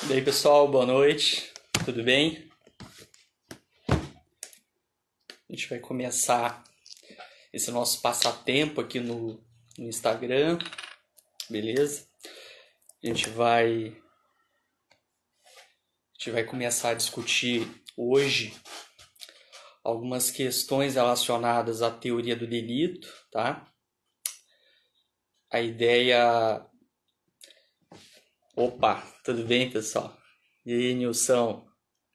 E aí, pessoal, boa noite, tudo bem? A gente vai começar esse nosso passatempo aqui no Instagram, beleza? A gente vai começar a discutir hoje algumas questões relacionadas à teoria do delito, tá? A ideia... Opa, tudo bem, pessoal? E aí, Nilson,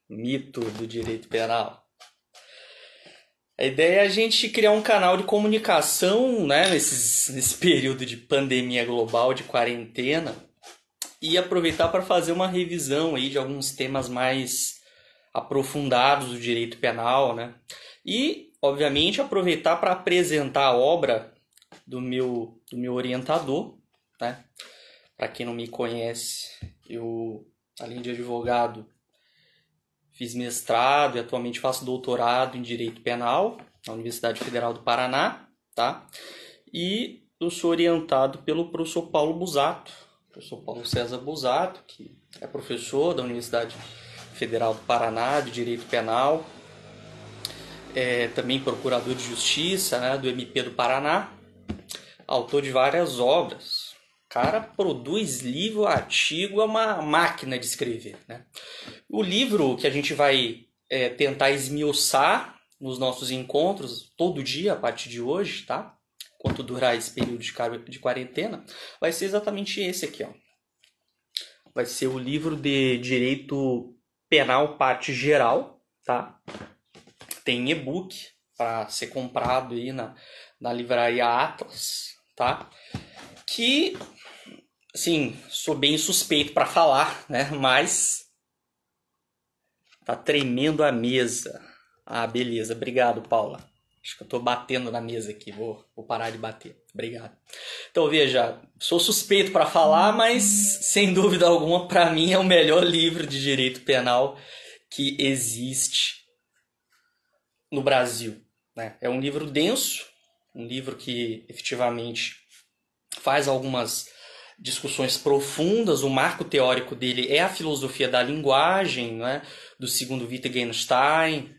mito do direito penal? A ideia é a gente criar um canal de comunicação, né, nesse período de pandemia global, de quarentena, e aproveitar para fazer uma revisão aí de alguns temas mais aprofundados do direito penal, né? E, obviamente, aproveitar para apresentar a obra do meu orientador, né? Para quem não me conhece, eu, além de advogado, fiz mestrado e atualmente faço doutorado em Direito Penal na Universidade Federal do Paraná, tá? E eu sou orientado pelo professor Paulo Busato, professor Paulo César Busato, que é professor da Universidade Federal do Paraná de Direito Penal, também procurador de Justiça, né, do MP do Paraná, autor de várias obras. O cara produz livro, artigo, é uma máquina de escrever, né? O livro que a gente vai tentar esmiuçar nos nossos encontros todo dia a partir de hoje, tá? Enquanto durar esse período de quarentena, vai ser exatamente esse aqui, ó. Vai ser o livro de Direito Penal, parte geral, tá? Tem e-book para ser comprado aí na livraria Atlas, tá? Que, assim, sou bem suspeito para falar, né? Mas tá tremendo a mesa. Ah, beleza. Obrigado, Paula. Acho que eu tô batendo na mesa aqui. Vou parar de bater. Obrigado. Então, veja, sou suspeito para falar, mas sem dúvida alguma, para mim é o melhor livro de direito penal que existe no Brasil, né? É um livro denso, um livro que efetivamente faz algumas discussões profundas. O marco teórico dele é a filosofia da linguagem, né, do segundo Wittgenstein.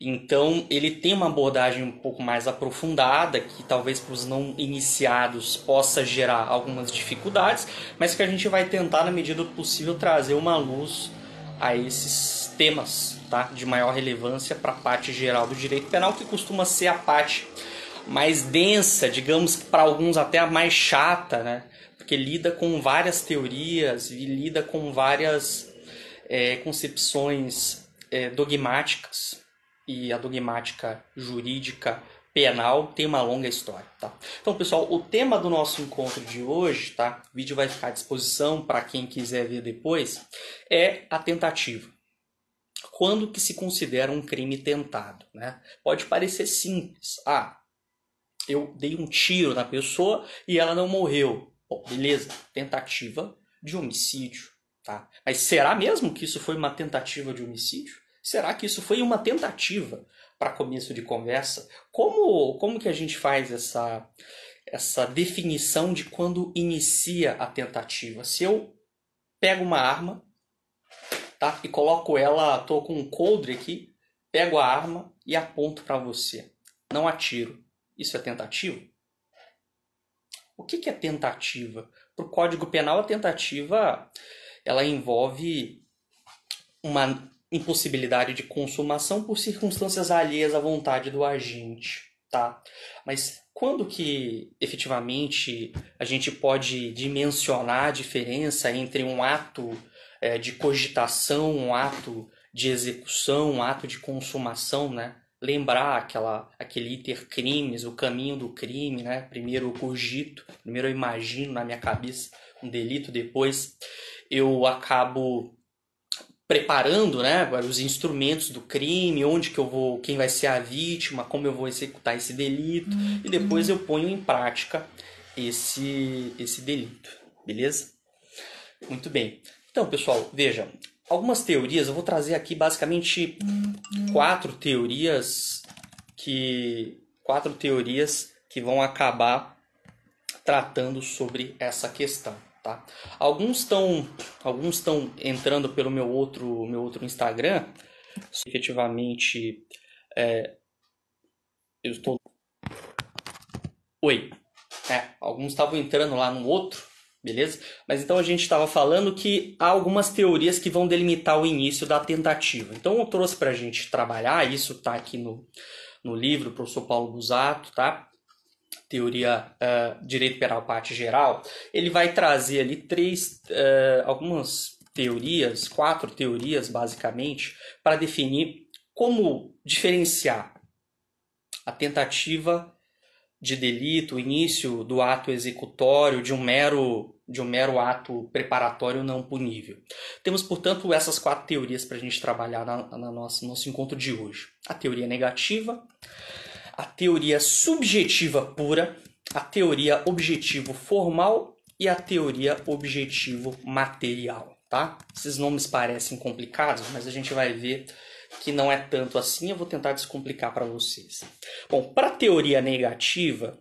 Então, ele tem uma abordagem um pouco mais aprofundada, que talvez para os não iniciados possa gerar algumas dificuldades, mas que a gente vai tentar, na medida do possível, trazer uma luz a esses temas, tá, de maior relevância para a parte geral do direito penal, que costuma ser a parte mais densa, digamos que para alguns até a mais chata, né? Porque lida com várias teorias e lida com várias concepções dogmáticas. E a dogmática jurídica penal tem uma longa história, tá? Então, pessoal, o tema do nosso encontro de hoje, tá? O vídeo vai ficar à disposição para quem quiser ver depois, é a tentativa. Quando que se considera um crime tentado, né? Pode parecer simples. Eu dei um tiro na pessoa e ela não morreu. Bom, beleza, tentativa de homicídio, tá? Mas será mesmo que isso foi uma tentativa de homicídio? Será que isso foi uma tentativa para começo de conversa? Como que a gente faz essa definição de quando inicia a tentativa? Se eu pego uma arma, tá? E coloco ela, tô com um coldre aqui, pego a arma e aponto para você. Não atiro. Isso é tentativa? O que é tentativa? Para o Código Penal, a tentativa ela envolve uma impossibilidade de consumação por circunstâncias alheias à vontade do agente, tá? Mas quando que efetivamente a gente pode dimensionar a diferença entre um ato de cogitação, um ato de execução, um ato de consumação, né? Lembrar aquele iter crimes, o caminho do crime, né? Primeiro eu cogito, primeiro eu imagino na minha cabeça um delito, depois eu acabo preparando, né, os instrumentos do crime, onde que eu vou, quem vai ser a vítima, como eu vou executar esse delito, e depois eu ponho em prática esse delito, beleza? Muito bem. Então, pessoal, veja, algumas teorias, eu vou trazer aqui basicamente quatro teorias que vão acabar tratando sobre essa questão, tá? Alguns estão entrando pelo meu outro Instagram. Efetivamente, eu estou. Oi. Alguns estavam entrando lá no outro, beleza? Mas então a gente estava falando que há algumas teorias que vão delimitar o início da tentativa. Então eu trouxe para a gente trabalhar, isso está aqui no livro, professor Paulo Busato, tá? Teoria Direito Penal Parte Geral. Ele vai trazer ali algumas teorias, 4 teorias basicamente, para definir como diferenciar a tentativa de delito, o início do ato executório de um mero ato preparatório não punível. Temos, portanto, essas 4 teorias para a gente trabalhar no nosso encontro de hoje. A teoria negativa, a teoria subjetiva pura, a teoria objetivo formal e a teoria objetivo material. Tá? Esses nomes parecem complicados, mas a gente vai ver que não é tanto assim. Eu vou tentar descomplicar para vocês. Bom, para a teoria negativa,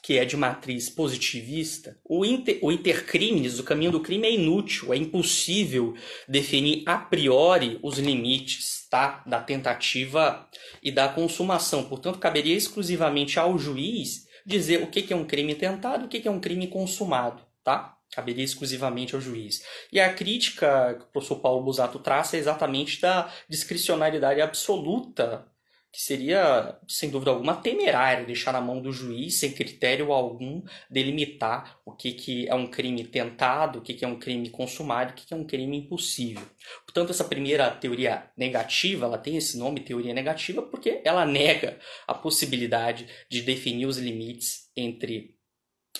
que é de matriz positivista, o intercrimes, o caminho do crime é inútil, é impossível definir a priori os limites, tá, da tentativa e da consumação. Portanto, caberia exclusivamente ao juiz dizer o que é um crime tentado e o que é um crime consumado, tá? Caberia exclusivamente ao juiz. E a crítica que o professor Paulo Busato traça é exatamente da discricionariedade absoluta, que seria, sem dúvida alguma, temerário deixar na mão do juiz, sem critério algum, delimitar o que é um crime tentado, o que é um crime consumado, o que é um crime impossível. Portanto, essa primeira teoria negativa, ela tem esse nome, teoria negativa, porque ela nega a possibilidade de definir os limites entre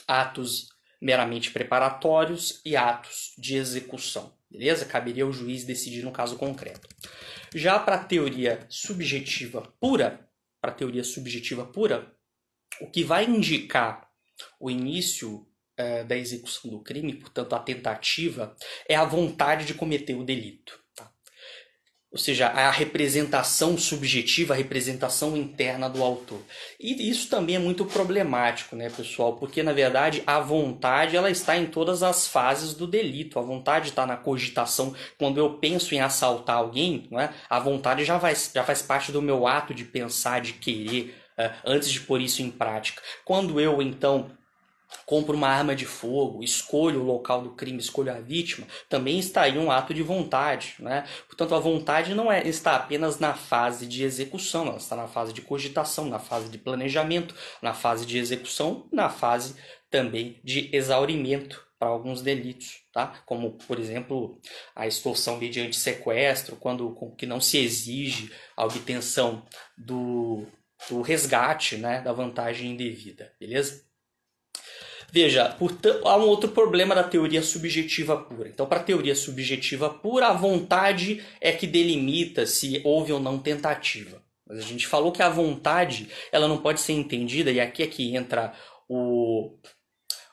atos meramente preparatórios e atos de execução. Beleza? Caberia ao juiz decidir no caso concreto. Já para a teoria subjetiva pura, o que vai indicar o início da execução do crime, portanto a tentativa, é a vontade de cometer o delito. Ou seja, a representação subjetiva, a representação interna do autor. E isso também é muito problemático, né, pessoal? Porque, na verdade, a vontade ela está em todas as fases do delito. A vontade está na cogitação. Quando eu penso em assaltar alguém, não é? A vontade já faz parte do meu ato de pensar, de querer, antes de pôr isso em prática. Quando eu, então, compro uma arma de fogo, escolho o local do crime, escolho a vítima, também está aí um ato de vontade, né? Portanto, a vontade não está apenas na fase de execução, ela está na fase de cogitação, na fase de planejamento, na fase de execução, na fase também de exaurimento para alguns delitos, tá? Como, por exemplo, a extorsão mediante sequestro, quando que não se exige a obtenção do resgate, né, da vantagem indevida, beleza? Veja, há um outro problema da teoria subjetiva pura. Então, para a teoria subjetiva pura, a vontade é que delimita se houve ou não tentativa. Mas a gente falou que a vontade ela não pode ser entendida, e aqui é que entra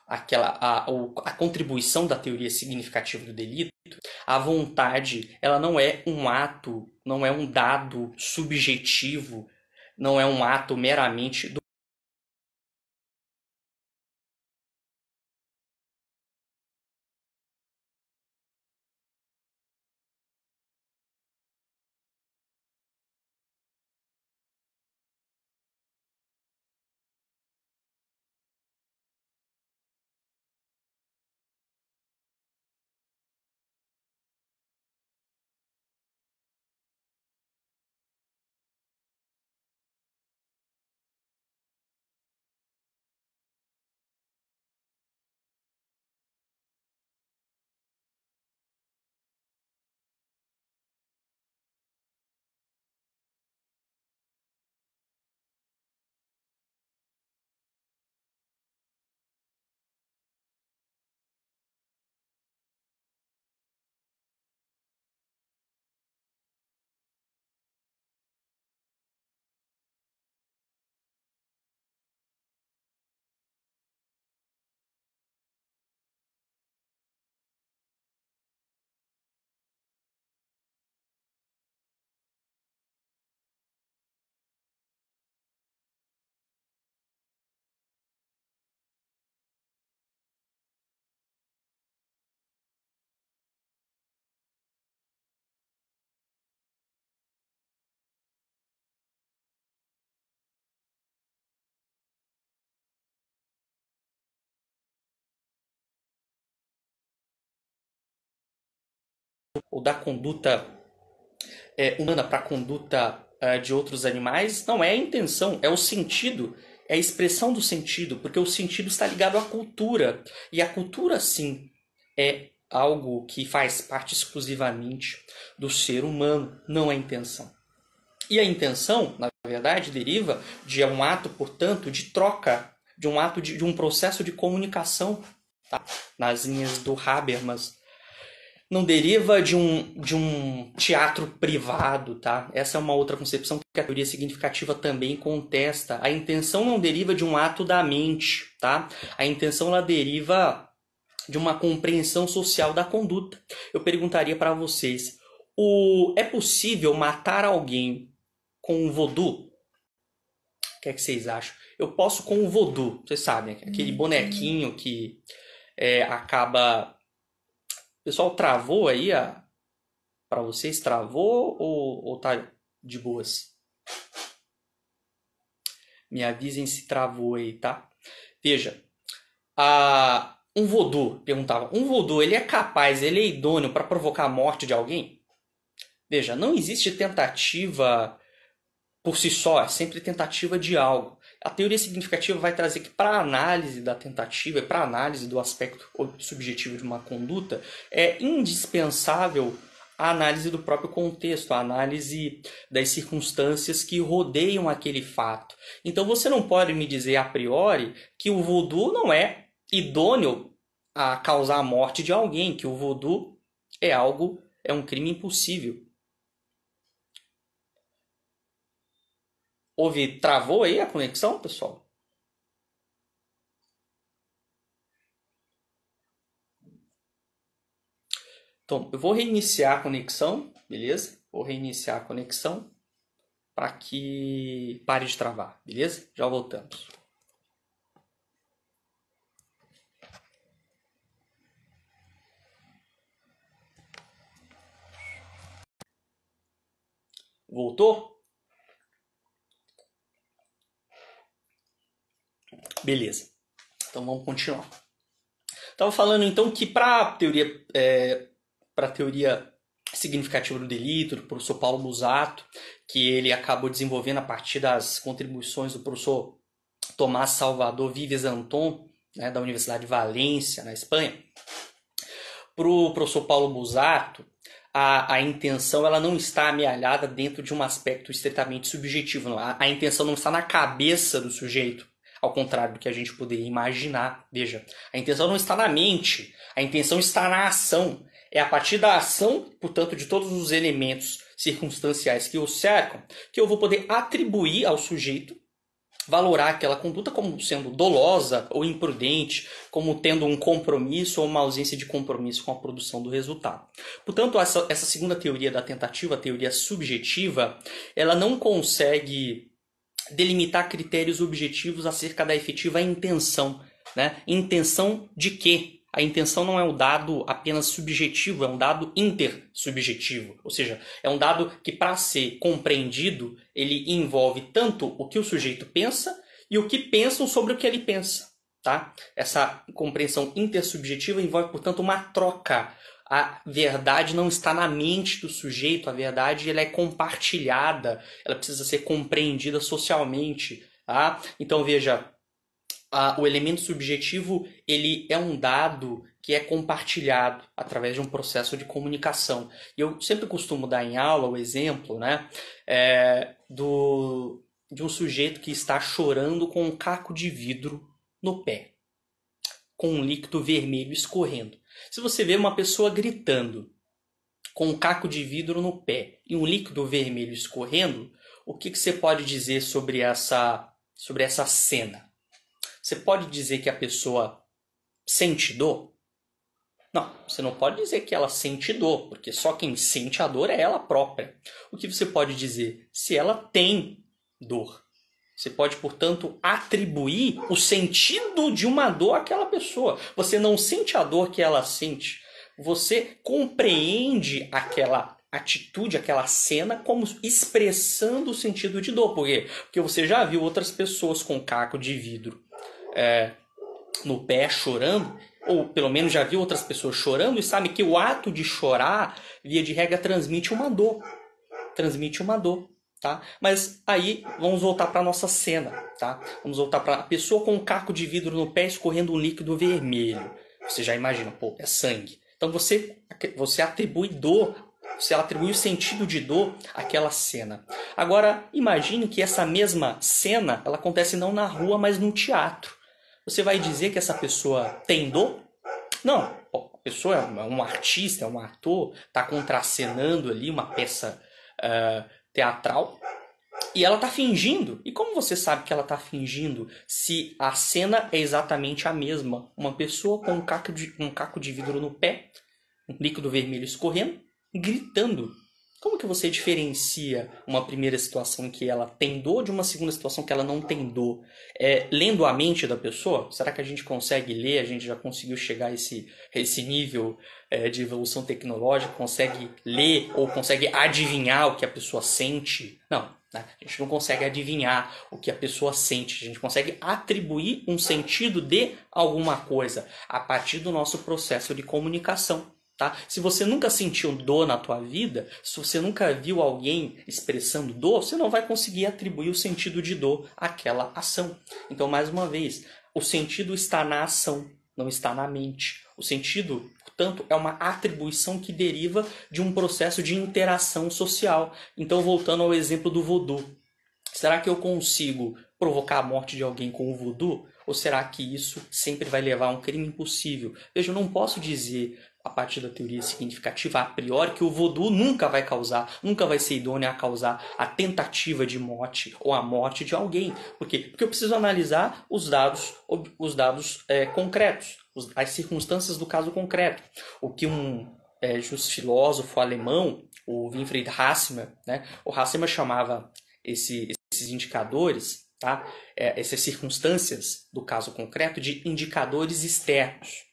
a contribuição da teoria significativa do delito. A vontade ela não é um ato, não é um dado subjetivo, não é um ato meramente ou da conduta humana para a conduta de outros animais, não é a intenção, é o sentido, é a expressão do sentido, porque o sentido está ligado à cultura. E a cultura, sim, é algo que faz parte exclusivamente do ser humano, não a intenção. E a intenção, na verdade, deriva de um ato, portanto, de troca, de um ato de um processo de comunicação, tá? Nas linhas do Habermas. Não deriva de um teatro privado, tá? Essa é uma outra concepção que a teoria significativa também contesta. A intenção não deriva de um ato da mente, tá? A intenção ela deriva de uma compreensão social da conduta. Eu perguntaria para vocês, é possível matar alguém com o voodoo? O que é que vocês acham? Eu posso com o voodoo, vocês sabem, aquele bonequinho que acaba... O pessoal travou aí para vocês? Travou ou tá de boas? Me avisem se travou aí, tá? Veja, um voodoo, perguntava, um voodoo ele é capaz, ele é idôneo para provocar a morte de alguém? Veja, não existe tentativa por si só, é sempre tentativa de algo. A teoria significativa vai trazer que para a análise da tentativa e para a análise do aspecto subjetivo de uma conduta, é indispensável a análise do próprio contexto, a análise das circunstâncias que rodeiam aquele fato. Então você não pode me dizer a priori que o voodoo não é idôneo a causar a morte de alguém, que o voodoo é um crime impossível. Travou aí a conexão, pessoal? Então, eu vou reiniciar a conexão, beleza? Vou reiniciar a conexão para que pare de travar, beleza? Já voltamos. Voltou? Beleza. Então vamos continuar. Estava falando então que para a teoria significativa do delito, do professor Paulo Musato, que ele acabou desenvolvendo a partir das contribuições do professor Tomás Salvador Vives Anton, né, da Universidade de Valência, na Espanha. Para o professor Paulo Musato, a intenção ela não está amealhada dentro de um aspecto estritamente subjetivo. Não. A intenção não está na cabeça do sujeito, ao contrário do que a gente poderia imaginar. Veja, a intenção não está na mente, a intenção está na ação. É a partir da ação, portanto, de todos os elementos circunstanciais que o cercam, que eu vou poder atribuir ao sujeito, valorar aquela conduta como sendo dolosa ou imprudente, como tendo um compromisso ou uma ausência de compromisso com a produção do resultado. Portanto, essa segunda teoria da tentativa, a teoria subjetiva, ela não consegue delimitar critérios objetivos acerca da efetiva intenção. Né? Intenção de quê? A intenção não é um dado apenas subjetivo, é um dado intersubjetivo. Ou seja, é um dado que, para ser compreendido, ele envolve tanto o que o sujeito pensa e o que pensam sobre o que ele pensa. Tá? Essa compreensão intersubjetiva envolve, portanto, uma troca. A verdade não está na mente do sujeito, a verdade ela é compartilhada, ela precisa ser compreendida socialmente. Tá? Então, veja, o elemento subjetivo ele é um dado que é compartilhado através de um processo de comunicação. E eu sempre costumo dar em aula o exemplo, né, de um sujeito que está chorando com um caco de vidro no pé, com um líquido vermelho escorrendo. Se você vê uma pessoa gritando com um caco de vidro no pé e um líquido vermelho escorrendo, o que você pode dizer sobre essa cena? Você pode dizer que a pessoa sente dor? Não, você não pode dizer que ela sente dor, porque só quem sente a dor é ela própria. O que você pode dizer? Se ela tem dor. Você pode, portanto, atribuir o sentido de uma dor àquela pessoa. Você não sente a dor que ela sente. Você compreende aquela atitude, aquela cena, como expressando o sentido de dor. Por quê? Porque você já viu outras pessoas com caco de vidro no pé chorando, ou pelo menos já viu outras pessoas chorando e sabe que o ato de chorar, via de regra, transmite uma dor. Transmite uma dor, tá? Mas aí vamos voltar para a nossa cena, tá? Vamos voltar para a pessoa com um caco de vidro no pé escorrendo um líquido vermelho. Você já imagina, pô, é sangue. Então você atribui dor, você atribui o sentido de dor àquela cena. Agora, imagine que essa mesma cena, ela acontece não na rua, mas no teatro. Você vai dizer que essa pessoa tem dor? Não. A pessoa é um artista, é um ator, está contracenando ali uma peça teatral e ela está fingindo. E como você sabe que ela está fingindo se a cena é exatamente a mesma? Uma pessoa com um caco de vidro no pé, um líquido vermelho escorrendo, gritando. Como que você diferencia uma primeira situação em que ela tem dor de uma segunda situação que ela não tem dor? Lendo a mente da pessoa? Será que a gente consegue ler? A gente já conseguiu chegar a esse nível de evolução tecnológica? Consegue ler ou consegue adivinhar o que a pessoa sente? Não, né? A gente não consegue adivinhar o que a pessoa sente. A gente consegue atribuir um sentido de alguma coisa a partir do nosso processo de comunicação. Tá? Se você nunca sentiu dor na tua vida, se você nunca viu alguém expressando dor, você não vai conseguir atribuir o sentido de dor àquela ação. Então, mais uma vez, o sentido está na ação, não está na mente. O sentido, portanto, é uma atribuição que deriva de um processo de interação social. Então, voltando ao exemplo do voodoo. Será que eu consigo provocar a morte de alguém com o voodoo? Ou será que isso sempre vai levar a um crime impossível? Veja, eu não posso dizer, a partir da teoria significativa, a priori, que o voodoo nunca vai ser idôneo a causar a tentativa de morte ou a morte de alguém. Por quê? Porque eu preciso analisar os dados concretos, as circunstâncias do caso concreto. O que um justo filósofo alemão, o Winfried Hassemer, né? O Hassemer chamava esses indicadores, tá? Essas circunstâncias do caso concreto de indicadores externos.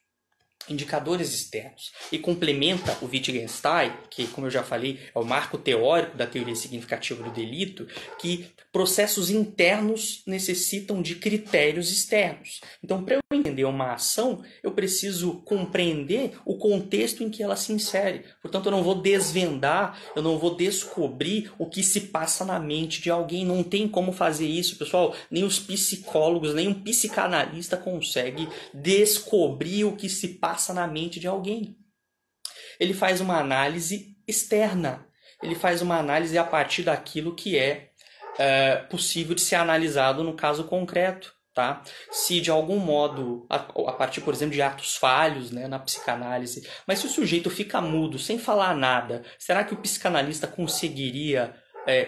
Indicadores externos. E complementa o Wittgenstein, que, como eu já falei, é o marco teórico da teoria significativa do delito, que processos internos necessitam de critérios externos. Então, para eu entender uma ação, eu preciso compreender o contexto em que ela se insere. Portanto, eu não vou desvendar, eu não vou descobrir o que se passa na mente de alguém. Não tem como fazer isso, pessoal. Nem os psicólogos, nem um psicanalista consegue descobrir o que se passa na mente de alguém. Ele faz uma análise externa. Ele faz uma análise a partir daquilo que é possível de ser analisado no caso concreto. Tá? Se de algum modo, a partir, por exemplo, de atos falhos, né, na psicanálise, mas se o sujeito fica mudo, sem falar nada, será que o psicanalista conseguiria,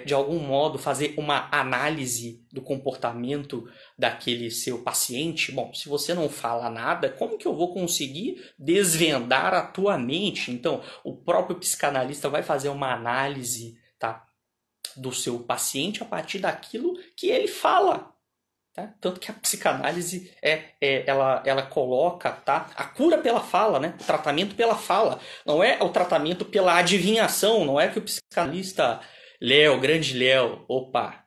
de algum modo, fazer uma análise do comportamento daquele seu paciente? Bom, se você não fala nada, como que eu vou conseguir desvendar a tua mente? Então, o próprio psicanalista vai fazer uma análise, tá, do seu paciente a partir daquilo que ele fala. Tá? Tanto que a psicanálise ela coloca, tá, a cura pela fala, né? O tratamento pela fala. Não é o tratamento pela adivinhação. Não é que o psicanalista Léo, grande Léo, opa,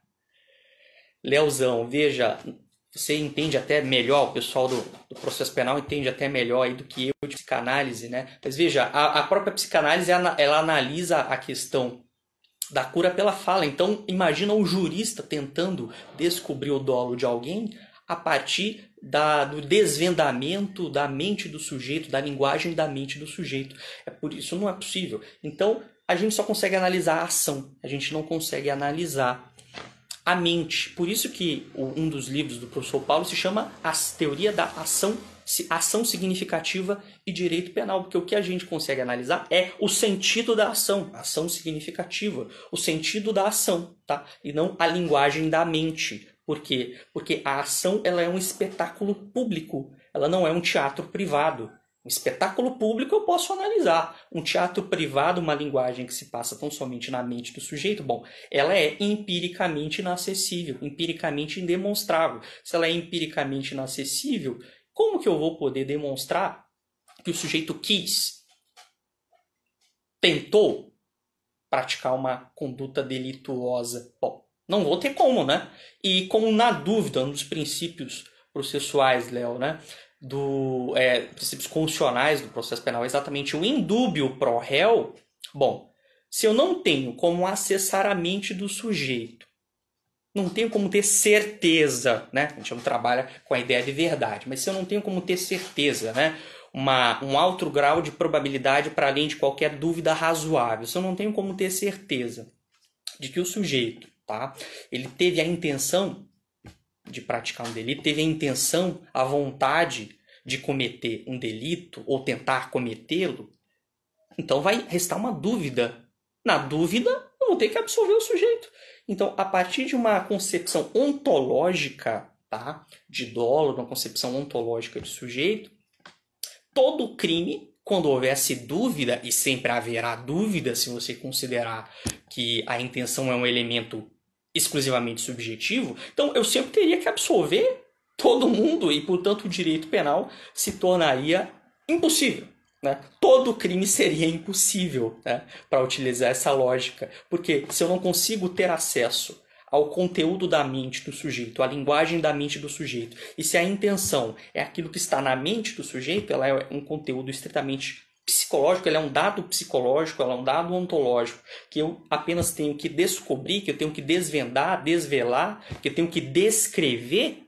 Léozão, veja, você entende até melhor, o pessoal do processo penal entende até melhor aí do que eu de psicanálise, né? Mas veja, a própria psicanálise ela analisa a questão da cura pela fala. Então, imagina um jurista tentando descobrir o dolo de alguém a partir do desvendamento da mente do sujeito, da linguagem da mente do sujeito. Por isso não é possível. Então, a gente só consegue analisar a ação. A gente não consegue analisar a mente. Por isso que um dos livros do professor Paulo se chama A Teoria da Ação Significativa e Direito Penal, porque o que a gente consegue analisar é o sentido da ação, a ação significativa, o sentido da ação, tá? E não a linguagem da mente. Por quê? Porque a ação ela é um espetáculo público, ela não é um teatro privado. Um espetáculo público eu posso analisar. Um teatro privado, uma linguagem que se passa tão somente na mente do sujeito, bom, ela é empiricamente inacessível, empiricamente indemonstrável. Se ela é empiricamente inacessível, como que eu vou poder demonstrar que o sujeito tentou praticar uma conduta delituosa? Bom, não vou ter como, né? E como na dúvida, nos princípios processuais, Léo, né? princípios constitucionais do processo penal é exatamente o indúbio pro réu. Bom, se eu não tenho como acessar a mente do sujeito, não tenho como ter certeza, né? A gente não trabalha com a ideia de verdade, mas se eu não tenho como ter certeza, né? Um alto grau de probabilidade para além de qualquer dúvida razoável, se eu não tenho como ter certeza de que o sujeito, tá? Ele teve a intenção de praticar um delito, teve a intenção, a vontade de cometer um delito ou tentar cometê-lo, então vai restar uma dúvida. Na dúvida, eu vou ter que absolver o sujeito. Então, a partir de uma concepção ontológica, tá, de dolo, uma concepção ontológica de sujeito, todo crime, quando houvesse dúvida, e sempre haverá dúvida se você considerar que a intenção é um elemento exclusivamente subjetivo, então eu sempre teria que absolver todo mundo e, portanto, o direito penal se tornaria impossível. Né? Todo crime seria impossível, né, para utilizar essa lógica. Porque se eu não consigo ter acesso ao conteúdo da mente do sujeito, à linguagem da mente do sujeito, e se a intenção é aquilo que está na mente do sujeito, ela é um conteúdo estritamente psicológico, ela é um dado psicológico, ela é um dado ontológico, que eu apenas tenho que descobrir, que eu tenho que desvendar, desvelar, que eu tenho que descrever.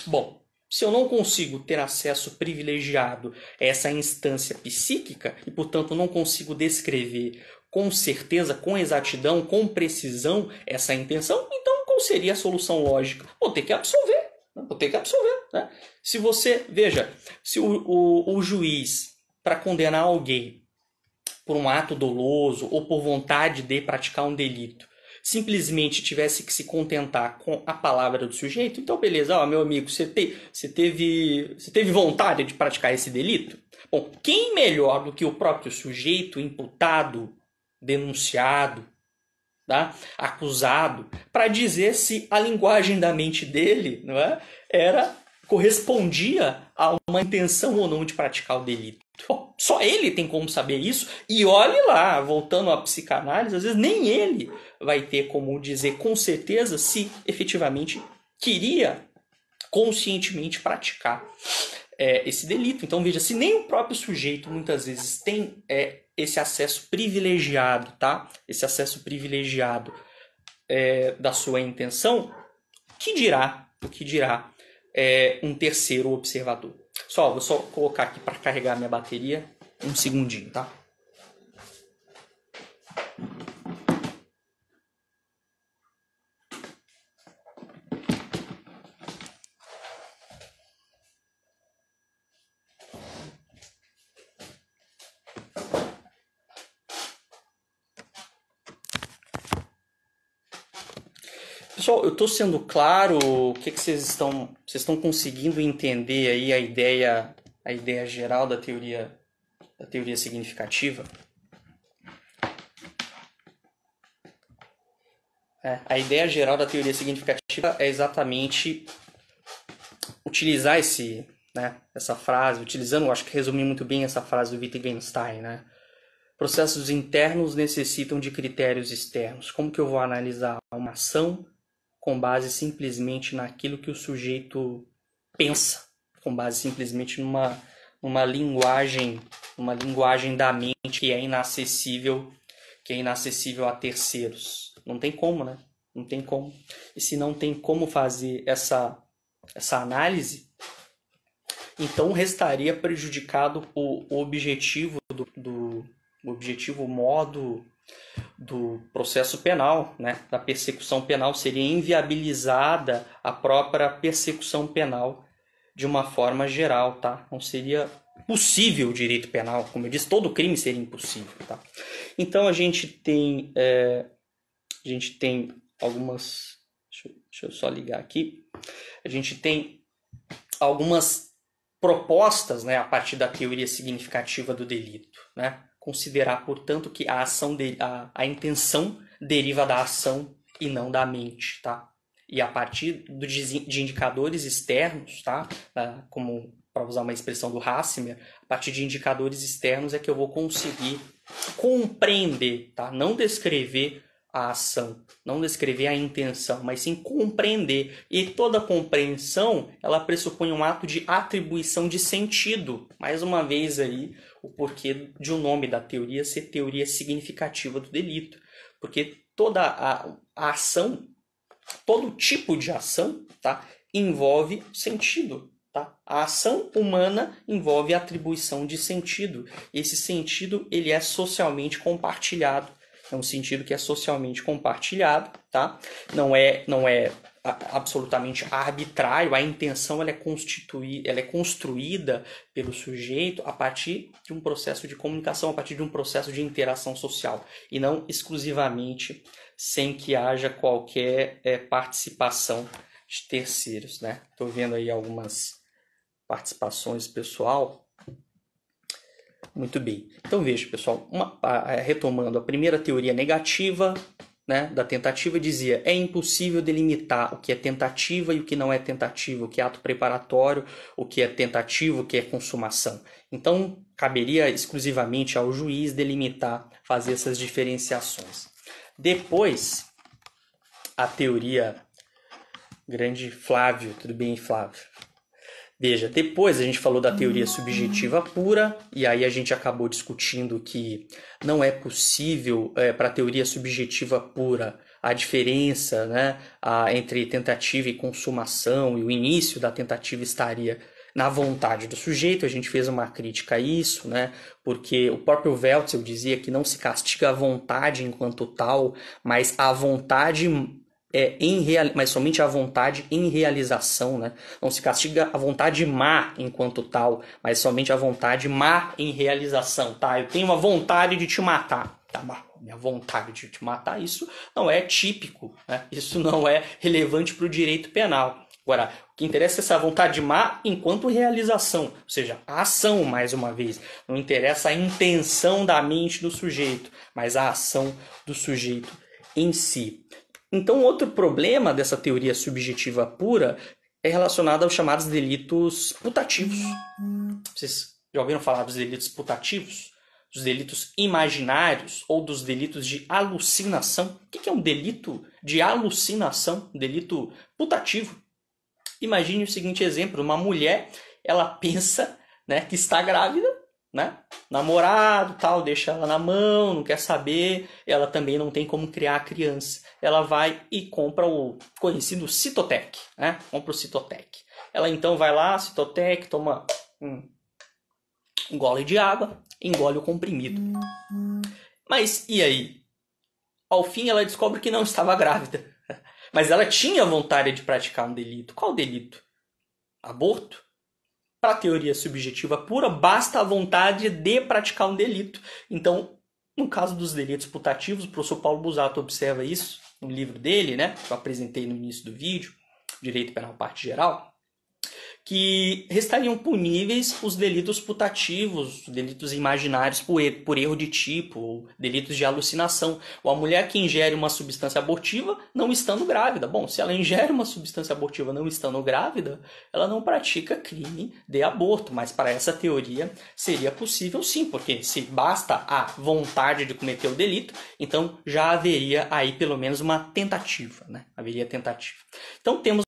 Bom, se eu não consigo ter acesso privilegiado a essa instância psíquica e, portanto, não consigo descrever com certeza, com exatidão, com precisão essa intenção, então qual seria a solução lógica? Vou ter que absolver. Vou ter que absolver. Né? Se você, veja, se o juiz, para condenar alguém por um ato doloso ou por vontade de praticar um delito, simplesmente tivesse que se contentar com a palavra do sujeito, então beleza, meu amigo, você teve vontade de praticar esse delito? Bom, quem melhor do que o próprio sujeito, imputado, denunciado, tá? Acusado, para dizer se a linguagem da mente dele, não é, correspondia a uma intenção ou não de praticar o delito? Só ele tem como saber isso, e olhe lá, voltando à psicanálise, às vezes nem ele vai ter como dizer com certeza se efetivamente queria conscientemente praticar esse delito. Então veja, se nem o próprio sujeito muitas vezes tem esse acesso privilegiado, tá? Esse acesso privilegiado da sua intenção, o que dirá um terceiro observador? Vou só colocar aqui para carregar minha bateria um segundinho, tá? Pessoal, eu estou sendo claro? O que vocês estão conseguindo entender aí a ideia geral da teoria significativa? A ideia geral da teoria significativa é exatamente utilizar essa frase, eu acho que resumi muito bem essa frase do Wittgenstein, né? Processos internos necessitam de critérios externos. Como que eu vou analisar uma ação com base simplesmente naquilo que o sujeito pensa, com base simplesmente numa linguagem da mente que é inacessível a terceiros? Não tem como, né? Não tem como. E se não tem como fazer essa análise, então restaria prejudicado o objetivo o objetivo modo do processo penal, né? Da persecução penal, seria inviabilizada a própria persecução penal de uma forma geral, tá? Não seria possível o direito penal, como eu disse, todo crime seria impossível, tá? Então a gente tem algumas, deixa eu só ligar aqui, a gente tem algumas propostas, né, a partir da teoria significativa do delito, né? Considerar, portanto, que a intenção deriva da ação e não da mente, tá? E a partir de indicadores externos, tá? Como, para usar uma expressão do Hassimer, a partir de indicadores externos é que eu vou conseguir compreender, tá? Não descrever a ação, não descrever a intenção, mas sim compreender. E toda compreensão, ela pressupõe um ato de atribuição de sentido. Mais uma vez aí, o porquê de o nome da teoria ser teoria significativa do delito. Porque toda a ação, todo tipo de ação, tá, envolve sentido. Tá? A ação humana envolve a atribuição de sentido. Esse sentido ele é socialmente compartilhado. É um sentido que é socialmente compartilhado, tá? Não é absolutamente arbitrário. A intenção ela é construída pelo sujeito a partir de um processo de comunicação, a partir de um processo de interação social, e não exclusivamente sem que haja qualquer participação de terceiros, né? Estou vendo aí algumas participações pessoal. Muito bem. Então veja, pessoal, retomando a primeira teoria negativa, né, da tentativa, dizia: é impossível delimitar o que é tentativa e o que não é tentativa, o que é ato preparatório, o que é tentativa, o que é consumação. Então caberia exclusivamente ao juiz delimitar, fazer essas diferenciações. Depois, a teoria grande Flávio, tudo bem, Flávio? Veja, depois a gente falou da teoria subjetiva pura, e aí a gente acabou discutindo que não é possível, para a teoria subjetiva pura, a diferença, né, entre tentativa e consumação, e o início da tentativa estaria na vontade do sujeito. A gente fez uma crítica a isso, né, porque o próprio Weltzel dizia que não se castiga a vontade enquanto tal, mas a vontade... mas somente a vontade em realização, né? Não se castiga a vontade má enquanto tal, mas somente a vontade má em realização, tá? Eu tenho uma vontade de te matar, tá? Minha vontade de te matar, isso não é típico, né? Isso não é relevante para o direito penal. Agora, o que interessa é essa vontade má enquanto realização, ou seja, a ação, mais uma vez. Não interessa a intenção da mente do sujeito, mas a ação do sujeito em si. Então, outro problema dessa teoria subjetiva pura é relacionado aos chamados delitos putativos. Vocês já ouviram falar dos delitos putativos? Dos delitos imaginários ou dos delitos de alucinação? O que é um delito de alucinação? Um delito putativo? Imagine o seguinte exemplo: uma mulher, ela pensa, né, que está grávida, né? Namorado, tal, deixa ela na mão, não quer saber, ela também não tem como criar a criança. Ela vai e compra o conhecido Citotec, né? Compra o Citotec. Ela então vai lá, Citotec, toma um gole de água, engole o comprimido. Mas e aí? Ao fim ela descobre que não estava grávida. Mas ela tinha vontade de praticar um delito. Qual delito? Aborto? Para a teoria subjetiva pura, basta a vontade de praticar um delito. Então, no caso dos delitos putativos, o professor Paulo Busato observa isso no livro dele, né, que eu apresentei no início do vídeo, Direito Penal Parte Geral, que restariam puníveis os delitos putativos, delitos imaginários por erro de tipo, ou delitos de alucinação. Ou a mulher que ingere uma substância abortiva não estando grávida. Bom, se ela ingere uma substância abortiva não estando grávida, ela não pratica crime de aborto. Mas para essa teoria seria possível sim, porque se basta a vontade de cometer o delito, então já haveria aí pelo menos uma tentativa, né? Haveria tentativa. Então temos